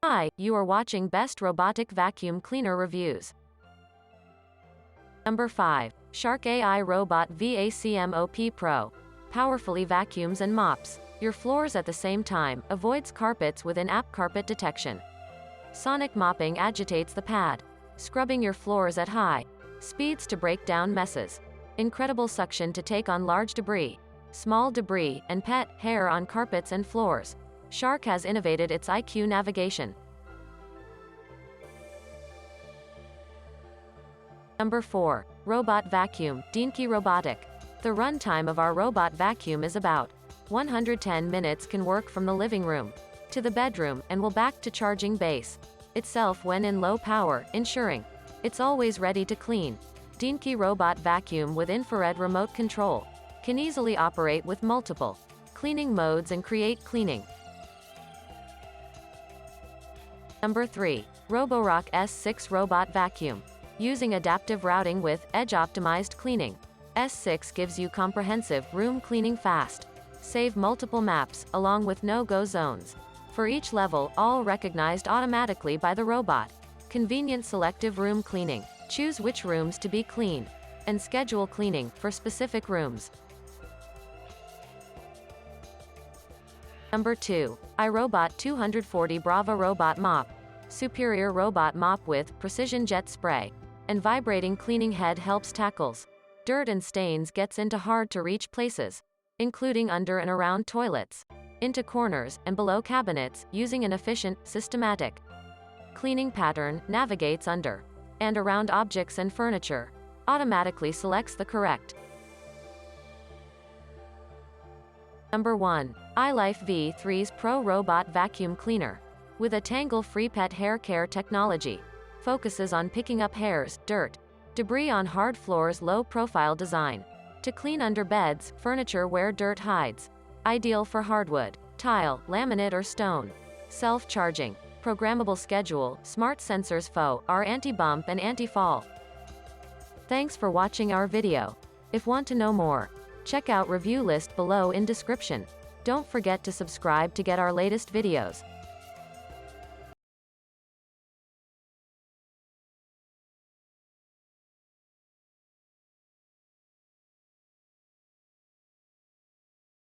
Hi, you are watching Best Robotic Vacuum Cleaner Reviews. Number 5. Shark AI Robot VACMOP PRO. Powerfully vacuums and mops your floors at the same time, avoids carpets with in-app carpet detection. Sonic mopping agitates the pad, scrubbing your floors at high speeds to break down messes. Incredible suction to take on large debris, small debris, and pet hair on carpets and floors. Shark has innovated its IQ navigation. Number 4. Robot Vacuum, Deenkee Robotic. The runtime of our robot vacuum is about 110 minutes. Can work from the living room to the bedroom and will back to charging base itself when in low power, ensuring it's always ready to clean. Deenkee Robot Vacuum with infrared remote control can easily operate with multiple cleaning modes and create cleaning. Number 3. Roborock S6 Robot Vacuum. Using adaptive routing with edge-optimized cleaning, S6 gives you comprehensive room cleaning fast. Save multiple maps, along with no-go zones for each level, all recognized automatically by the robot. Convenient selective room cleaning. Choose which rooms to be cleaned, and schedule cleaning for specific rooms. Number 2. iRobot 240 Braava Robot Mop. Superior robot mop with precision jet spray and vibrating cleaning head helps tackles dirt and stains, gets into hard-to-reach places, including under and around toilets, into corners, and below cabinets, using an efficient, systematic cleaning pattern, navigates under and around objects and furniture, automatically selects the correct. Number 1. iLife V3's Pro Robot Vacuum Cleaner. With a tangle-free pet hair care technology, focuses on picking up hairs, dirt, debris on hard floors. Low-profile design to clean under beds, furniture where dirt hides. Ideal for hardwood, tile, laminate or stone. Self-charging, programmable schedule, smart sensors are anti-bump and anti-fall. Thanks for watching our video. If want to know more, check out review list below in description. Don't forget to subscribe to get our latest videos.